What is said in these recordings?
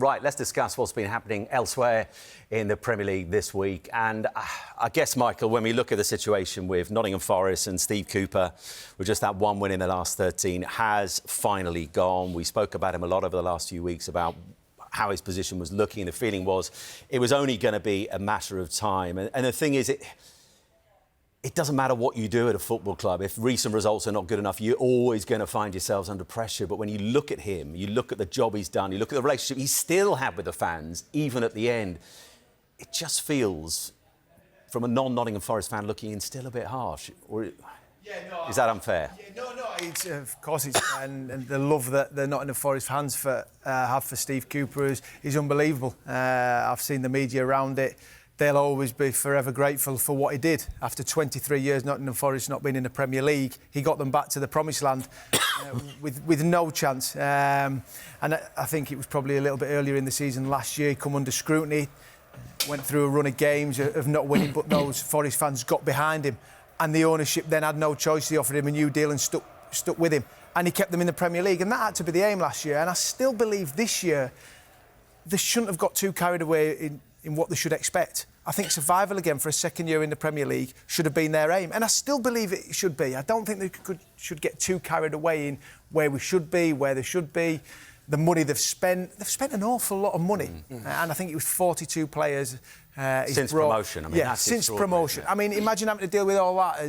Right, let's discuss what's been happening elsewhere in the Premier League this week. And I guess, Michael, when we look at the situation with Nottingham Forest and Steve Cooper, with just that one win in the last 13, has finally gone. We spoke about him a lot over the last few weeks about how his position was looking. The feeling was it was only going to be a matter of time. And the thing is, it doesn't matter what you do at a football club. If recent results are not good enough, you're always going to find yourselves under pressure. But when you look at him, you look at the job he's done, you look at the relationship he still had with the fans, even at the end, it just feels, from a non-Nottingham Forest fan looking in, still a bit harsh. Or is that unfair? Yeah, no. It's, of course, it's and the love that the Nottingham Forest fans have for Steve Cooper is unbelievable. I've seen the media around it. They'll always be forever grateful for what he did. After 23 years, Nottingham Forest not being in the Premier League, he got them back to the promised land with no chance. And I think it was probably a little bit earlier in the season last year, he come under scrutiny, went through a run of games of not winning, but those Forest fans got behind him. And the ownership then had no choice. They offered him a new deal and stuck with him. And he kept them in the Premier League. And that had to be the aim last year. And I still believe this year, they shouldn't have got too carried away in what they should expect. I think survival again for a second year in the Premier League should have been their aim. And I still believe it should be. I don't think they should get too carried away in where we should be, where they should be, the money they've spent. They've spent an awful lot of money. And I think it was 42 players. Since promotion. I mean, that's since promotion. I mean, imagine having to deal with all that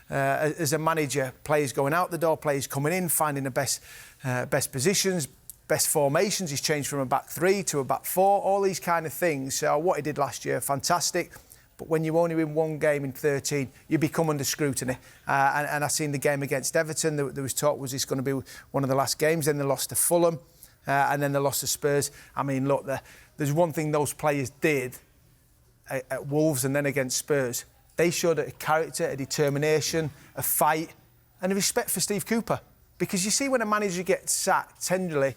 as a manager. Players going out the door, players coming in, finding the best positions, best formations. He's changed from a back three to a back four, all these kind of things. So what he did last year, fantastic. But when you only win one game in 13, you become under scrutiny. And I seen the game against Everton. There was talk, was this going to be one of the last games? Then they lost to Fulham, and then they lost to Spurs. I mean, look, there's one thing those players did at Wolves and then against Spurs. They showed a character, a determination, a fight, and a respect for Steve Cooper. Because you see, when a manager gets sacked, tenderly,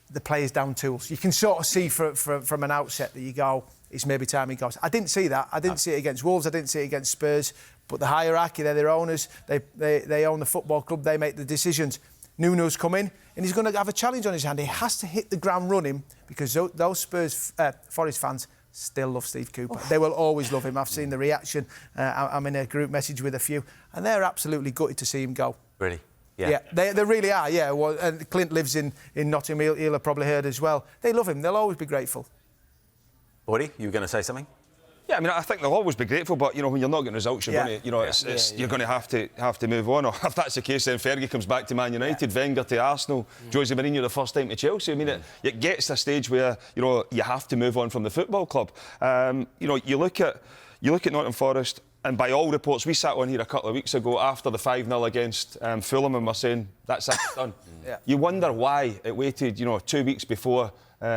the players down tools. You can sort of see from an outset that you go, it's maybe time he goes. I didn't see that. I didn't see it against Wolves. I didn't see it against Spurs. But the hierarchy, they're their owners. They own the football club. They make the decisions. Nuno's come in and he's going to have a challenge on his hand. He has to hit the ground running because those Forest fans still love Steve Cooper. They will always love him. I've seen the reaction. I'm in a group message with a few, and they're absolutely gutted to see him go. Really? Yeah, they really are, yeah. Well, and Clint lives in Nottingham, he'll have probably heard as well. They love him, they'll always be grateful. Woody, you were going to say something? Yeah, I mean, I think they'll always be grateful, but, you know, when you're not getting results, you're going to, you know, you're going to have to move on. Or if that's the case, then Fergie comes back to Man United, Wenger to Arsenal, Jose Mourinho the first time to Chelsea. I mean, it gets to a stage where, you know, you have to move on from the football club. You know, you look at Nottingham Forest, and by all reports, we sat on here a couple of weeks ago after the 5-0 against Fulham, and we're saying that's it, done. You wonder why it waited, you know, 2 weeks before. You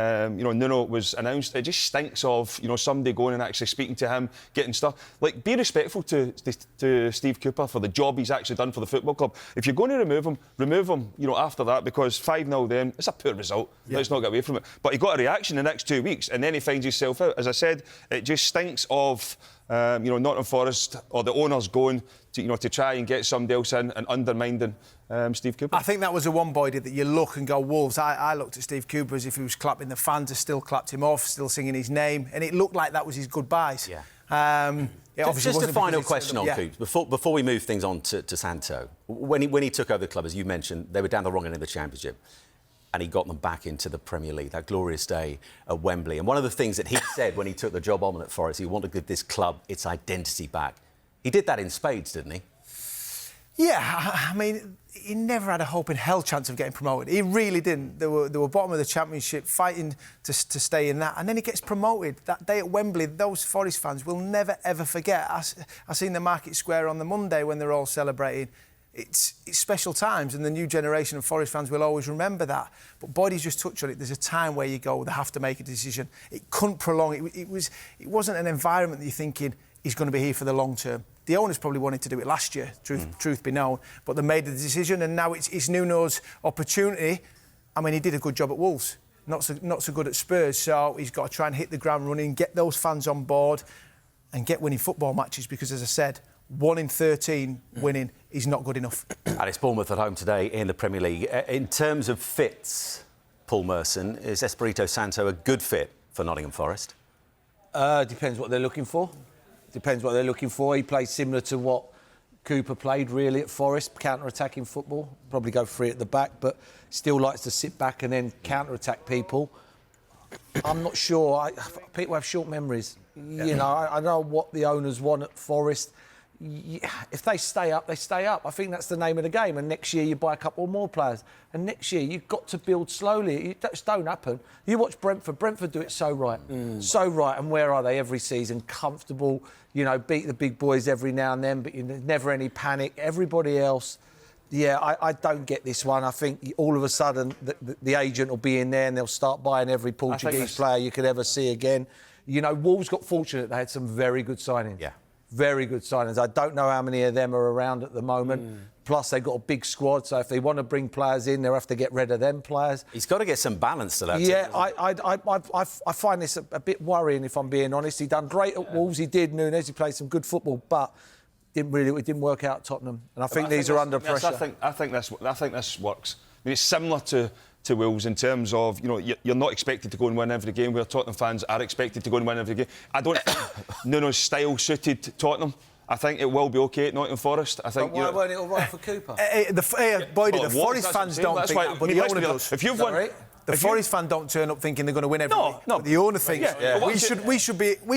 know, Nuno was announced. It just stinks of, you know, somebody going and actually speaking to him, getting stuff. Like, be respectful to Steve Cooper for the job he's actually done for the football club. If you're going to remove him, you know, after that, because 5-0 then, it's a poor result. Let's not get away from it. But he got a reaction the next 2 weeks, and then he finds himself out. As I said, it just stinks of, you know, Nottingham Forest or the owners going to, you know, to try and get somebody else in and undermining Steve Cooper. I think that was the one boy that you look and go, Wolves. I looked at Steve Cooper as if he was clapping. The fans still clapped him off, still singing his name, and it looked like that was his goodbyes. Just a final question on Coops before we move things on to Santo. When he took over the club, as you mentioned, they were down the wrong end of the Championship, and he got them back into the Premier League, that glorious day at Wembley. And one of the things that he said when he took the job on at Forest, he wanted to give this club its identity back. He did that in spades, didn't he? Yeah, I mean, he never had a hope in hell chance of getting promoted. He really didn't. They were bottom of the Championship, fighting to stay in that. And then he gets promoted. That day at Wembley, those Forest fans will never, ever forget. I seen the Market Square on the Monday when they're all celebrating. It's special times, and the new generation of Forest fans will always remember that. But Boydie's just touched on it. There's a time where you go, they have to make a decision. It couldn't prolong. It wasn't an environment that you're thinking he's going to be here for the long term. The owners probably wanted to do it last year, truth be known, but they made the decision, and now it's Nuno's opportunity. I mean, he did a good job at Wolves, not so good at Spurs, so he's got to try and hit the ground running, get those fans on board, and get winning football matches. Because, as I said, 1 in 13 winning is not good enough. And it's Bournemouth at home today in the Premier League. In terms of fits, Paul Merson. Is Espirito Santo a good fit for Nottingham Forest? Depends what they're looking for. Depends what they're looking for. He plays similar to what Cooper played really at Forest, counter-attacking football. Probably go free at the back, but still likes to sit back and then counter-attack people. I'm not sure. People have short memories. Yeah. You know, I know what the owners want at Forest. If they stay up, they stay up. I think that's the name of the game. And next year you buy a couple more players. And next year you've got to build slowly. It just don't happen. You watch Brentford. Brentford do it so right. So right. And where are they every season? Comfortable. You know, beat the big boys every now and then, but never any panic. Everybody else, yeah, I don't get this one. I think all of a sudden the agent will be in there and they'll start buying every Portuguese player you could ever see again. You know, Wolves got fortunate. They had some very good signings. Yeah. Very good signings. I don't know how many of them are around at the moment. Plus, they've got a big squad, so if they want to bring players in, they'll have to get rid of them players. He's got to get some balance to that. Yeah, I find this a bit worrying, if I'm being honest. He done great at Wolves. He did, Nunes. He played some good football, but it didn't work out at Tottenham. And I think these are under pressure. I think this works. I mean, it's similar to Wolves in terms of, you know, you're not expected to go and win every game, where Tottenham fans are expected to go and win every game. I don't think Nuno's style suited Tottenham. I think it will be OK at Nottingham Forest. I think. But why weren't it all right for Cooper? The Forest fans don't think that, but the owner does. If you've won... The Forest fan don't turn up thinking they're going to win every week. No. The owner thinks we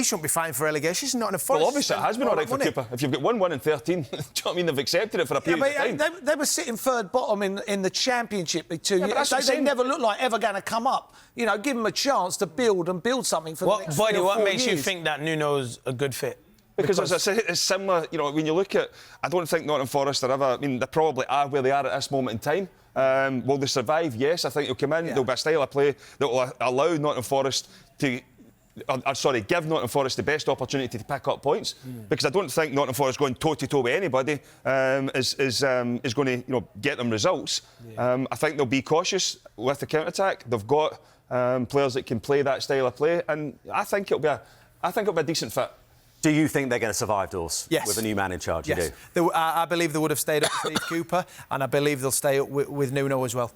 shouldn't be fighting for relegation. It's not in a Forest. Well, obviously it has been all right for Cooper. If you've got 1 in 13, do you know what I mean? They've accepted it for a period of time. They were sitting third bottom in the Championship 2 years. They never looked like ever going to come up. You know, give them a chance to build something for the next 3 or 4 years. What makes you think that Nuno's a good fit? Because as I say, it's similar. You know, when you look at, I don't think Nottingham Forest are ever. I mean, they probably are where they are at this moment in time. Will they survive? Yes, I think they'll come in. There'll be a style of play that will allow Nottingham Forest to. Give Nottingham Forest the best opportunity to pick up points, because I don't think Nottingham Forest going toe-to-toe with anybody is going to get them results. I think they'll be cautious with the counter-attack. They've got players that can play that style of play, and I think it'll be a decent fit. Do you think they're going to survive, Dawes? Yes. With a new man in charge, yes. You do? I believe they would have stayed up with Steve Cooper, and I believe they'll stay up with Nuno as well.